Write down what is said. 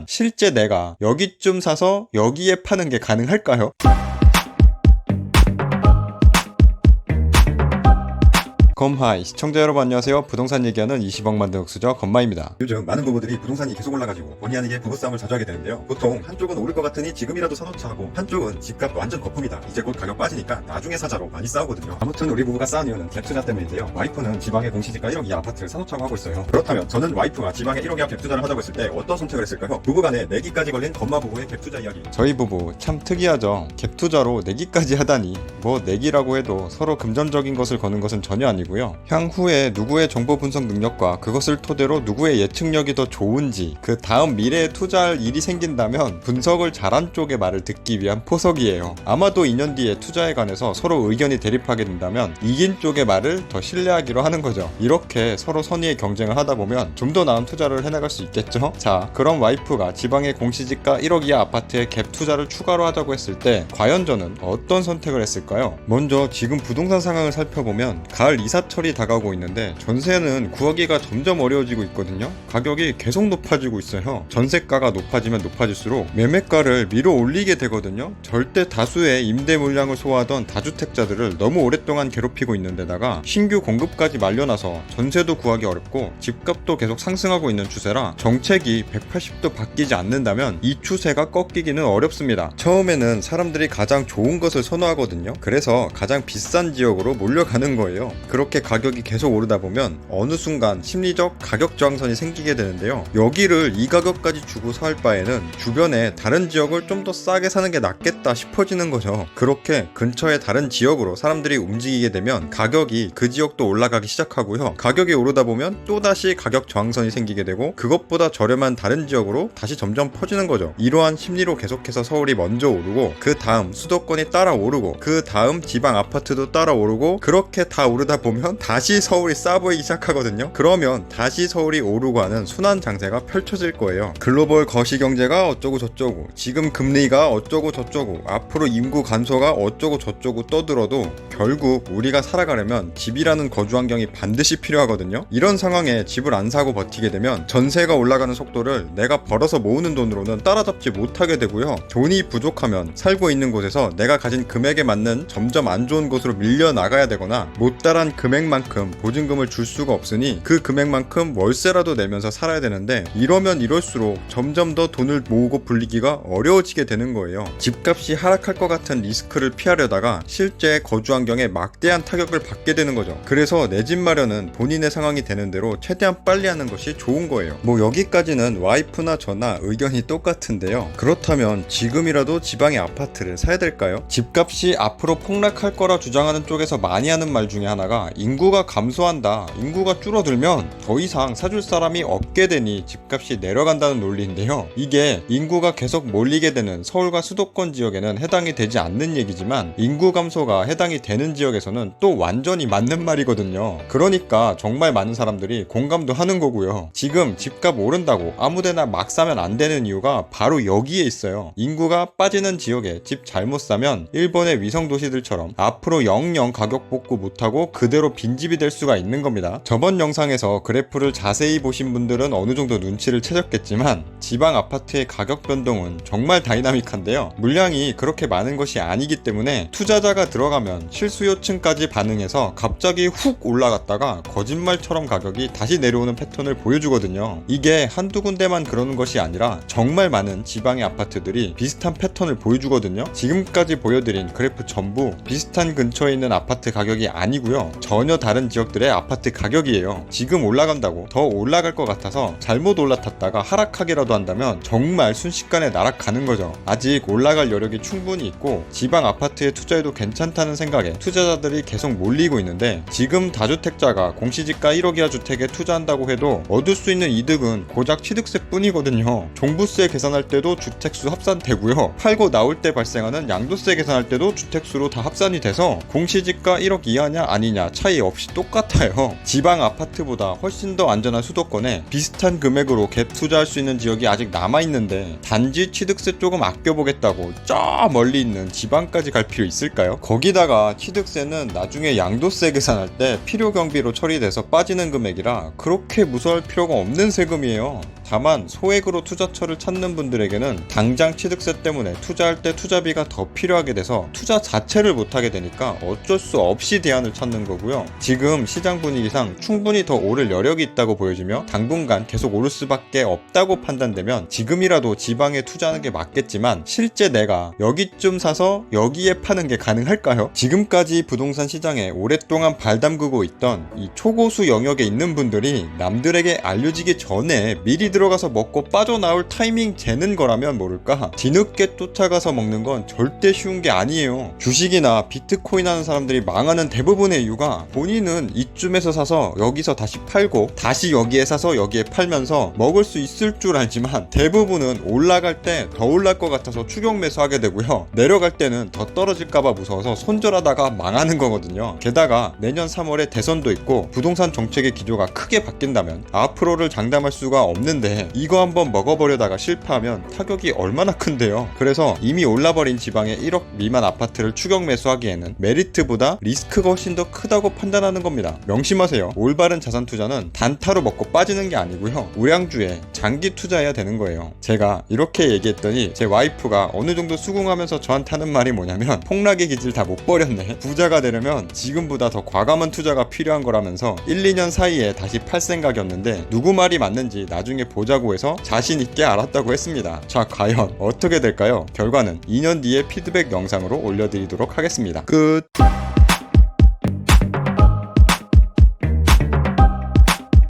실제 내가 여기쯤 사서 여기에 파는 게 가능할까요? 건하이 시청자 여러분 안녕하세요. 부동산 얘기하는 20억 만든 흑수저 건마입니다. 요즘 많은 부부들이 부동산이 계속 올라가지고 본의 아니게 부부싸움을 자주 하게 되는데요. 보통 한쪽은 오를 것 같으니 지금이라도 사놓자 하고 한쪽은 집값 완전 거품이다, 이제 곧 가격 빠지니까 나중에 사자로 많이 싸우거든요. 아무튼 우리 부부가 싸운 이유는 갭 투자 때문인데요. 와이프는 지방의 공시지가 1억 이하 아파트를 사놓자고 하고 있어요. 그렇다면 저는 와이프가 지방에 1억 이하 갭 투자를 하자고 했을 때 어떤 선택을 했을까요? 부부간에 내기까지 걸린 건마 부부의 갭 투자 이야기. 저희 부부 참 특이하죠. 갭 투자로 내기까지 하다니. 뭐 내기라고 해도 서로 금전적인 것을 거는 것은 전혀 아니고요. 향후에 누구의 정보 분석 능력과 그것을 토대로 누구의 예측력이 더 좋은지, 그 다음 미래에 투자할 일이 생긴다면 분석을 잘한 쪽의 말을 듣기 위한 포석이에요. 아마도 2년 뒤에 투자에 관해서 서로 의견이 대립하게 된다면 이긴 쪽의 말을 더 신뢰하기로 하는 거죠. 이렇게 서로 선의의 경쟁을 하다 보면 좀 더 나은 투자를 해나갈 수 있겠죠. 자, 그럼 와이프가 지방의 공시지가 1억 이하 아파트에 갭 투자를 추가로 하자고 했을 때 과연 저는 어떤 선택을 했을까요? 먼저 지금 부동산 상황을 살펴보면 가을 이사철이 다가오고 있는데 전세는 구하기가 점점 어려워지고 있거든요. 가격이 계속 높아지고 있어요. 전세가가 높아지면 높아질수록 매매가를 밀어 올리게 되거든요. 절대 다수의 임대 물량을 소화하던 다주택자들을 너무 오랫동안 괴롭히고 있는 데다가 신규 공급까지 말려놔서 전세도 구하기 어렵고 집값도 계속 상승하고 있는 추세라 정책이 180도 바뀌지 않는다면 이 추세가 꺾이기는 어렵습니다. 처음에는 사람들이 가장 좋은 것을 선호하거든요. 그래서 가장 비싼 지역으로 몰려가는 거예요. 그렇게 가격이 계속 오르다 보면 어느 순간 심리적 가격 저항선이 생기게 되는데요. 여기를 이 가격까지 주고 살 바에는 주변에 다른 지역을 좀 더 싸게 사는 게 낫겠다 싶어지는 거죠. 그렇게 근처의 다른 지역으로 사람들이 움직이게 되면 가격이 그 지역도 올라가기 시작하고요. 가격이 오르다 보면 또다시 가격 저항선이 생기게 되고 그것보다 저렴한 다른 지역으로 다시 점점 퍼지는 거죠. 이러한 심리로 계속해서 서울이 먼저 오르고 그 다음 수도권이 따라 오르고 그 다음 지방 아파트도 따라 오르고 그렇게 다 오르다 보면 다시 서울이 싸 보이기 시작하거든요. 그러면 다시 서울이 오르고 하는 순환 장세가 펼쳐질 거예요. 글로벌 거시경제가 어쩌고 저쩌고, 지금 금리가 어쩌고 저쩌고, 앞으로 인구 감소가 어쩌고 저쩌고 떠들어도 결국 우리가 살아가려면 집이라는 거주 환경이 반드시 필요하거든요. 이런 상황에 집을 안 사고 버티게 되면 전세가 올라가는 속도를 내가 벌어서 모으는 돈으로는 따라잡지 못하게 되고요. 돈이 부족하면 살고 있는 곳에서 내가 가진 금액에 맞는 점점 안 좋은 곳으로 밀려 나가야 되거나 못다란 금액만큼 보증금을 줄 수가 없으니 그 금액만큼 월세라도 내면서 살아야 되는데 이러면 이럴수록 점점 더 돈을 모으고 불리기가 어려워지게 되는 거예요. 집값이 하락할 것 같은 리스크를 피하려다가 실제 거주 환경에 막대한 타격을 받게 되는 거죠. 그래서 내 집 마련은 본인의 상황이 되는 대로 최대한 빨리 하는 것이 좋은 거예요. 뭐 여기까지는 와이프나 저나 의견이 똑같은데요. 그렇다면 지금이라도 지방의 아파트를 사야 될까요? 집값이 앞으로 폭락할 거라 주장하는 쪽에서 많이 하는 말 중에 하나가 인구가 감소한다, 인구가 줄어들면 더 이상 사줄 사람이 없게 되니 집값이 내려간다는 논리인데요. 이게 인구가 계속 몰리게 되는 서울과 수도권 지역에는 해당이 되지 않는 얘기지만 인구 감소가 해당이 되는 지역에서는 또 완전히 맞는 말이거든요. 그러니까 정말 많은 사람들이 공감도 하는 거고요. 지금 집값 오른다고 아무데나 막 사면 안 되는 이유가 바로 여기에 있어요. 인구가 빠지는 지역에 집 잘못 사면 일본의 위성 도시들처럼 앞으로 영영 가격 복구 못하고 그대로 빈집이 될 수가 있는 겁니다. 저번 영상에서 그래프를 자세히 보신 분들은 어느 정도 눈치를 채셨겠지만 지방 아파트의 가격 변동은 정말 다이나믹한데요. 물량이 그렇게 많은 것이 아니기 때문에 투자자가 들어가면 실수요층까지 반응해서 갑자기 훅 올라갔다가 거짓말처럼 가격이 다시 내려오는 패턴을 보여주거든요. 이게 한두 군데만 그러는 것이 아니라 정말 많은 지방의 아파트들이 비슷한 패턴을 보여주거든요. 지금까지 보여드린 그래프 전부 비슷한 근처에 있는 아파트 가격이 아니고요. 전혀 다른 지역들의 아파트 가격이에요. 지금 올라간다고 더 올라갈 것 같아서 잘못 올라탔다가 하락하기라도 한다면 정말 순식간에 날아가는 거죠. 아직 올라갈 여력이 충분히 있고 지방 아파트에 투자해도 괜찮다는 생각에 투자자들이 계속 몰리고 있는데 지금 다주택자가 공시지가 1억 이하 주택에 투자한다고 해도 얻을 수 있는 이득은 고작 취득세 뿐이거든요. 종부세 계산할 때도 주택수 합산되고요. 팔고 나올 때 발생하는 양도세 계산할 때도 주택수로 다 합산이 돼서 공시지가 1억 이하냐 아니냐 차이 없이 똑같아요. 지방 아파트보다 훨씬 더 안전한 수도권에 비슷한 금액으로 갭 투자할 수 있는 지역이 아직 남아있는데 단지 취득세 조금 아껴보겠다고 저 멀리 있는 지방까지 갈 필요 있을까요? 거기다가 취득세는 나중에 양도세 계산할 때 필요 경비로 처리돼서 빠지는 금액이라 그렇게 무서워할 필요가 없는 세금이에요. 다만 소액으로 투자처를 찾는 분들에게는 당장 취득세 때문에 투자할 때 투자비가 더 필요하게 돼서 투자 자체를 못하게 되니까 어쩔 수 없이 대안을 찾는 거고요. 지금 시장 분위기상 충분히 더 오를 여력이 있다고 보여지며 당분간 계속 오를 수밖에 없다고 판단되면 지금이라도 지방에 투자하는 게 맞겠지만 실제 내가 여기쯤 사서 여기에 파는 게 가능할까요? 지금까지 부동산 시장에 오랫동안 발 담그고 있던 이 초고수 영역에 있는 분들이 남들에게 알려지기 전에 미리 들어가서 먹고 빠져나올 타이밍 재는 거라면 모를까? 뒤늦게 쫓아가서 먹는 건 절대 쉬운 게 아니에요. 주식이나 비트코인 하는 사람들이 망하는 대부분의 이유가 본인은 이쯤에서 사서 여기서 다시 팔고 다시 여기에 사서 여기에 팔면서 먹을 수 있을 줄 알지만 대부분은 올라갈 때 더 올라갈 것 같아서 추격 매수하게 되고요. 내려갈 때는 더 떨어질까봐 무서워서 손절하다가 망하는 거거든요. 게다가 내년 3월에 대선도 있고 부동산 정책의 기조가 크게 바뀐다면 앞으로를 장담할 수가 없는데 이거 한번 먹어버려다가 실패하면 타격이 얼마나 큰데요. 그래서 이미 올라버린 지방의 1억 미만 아파트를 추격 매수하기에는 메리트보다 리스크가 훨씬 더 크다고 판단하는 겁니다. 명심하세요. 올바른 자산 투자는 단타로 먹고 빠지는 게 아니고요. 우량주에 장기 투자해야 되는 거예요. 제가 이렇게 얘기했더니 제 와이프가 어느 정도 수긍하면서 저한테 하는 말이 뭐냐면 폭락의 기질 다 못 버렸네. 부자가 되려면 지금보다 더 과감한 투자가 필요한 거라면서 1, 2년 사이에 다시 팔 생각이었는데 누구 말이 맞는지 나중에 보자고 해서 자신 있게 알았다고 했습니다. 자, 과연 어떻게 될까요? 결과는 2년 뒤에 피드백 영상으로 올려드리도록 하겠습니다. 끝.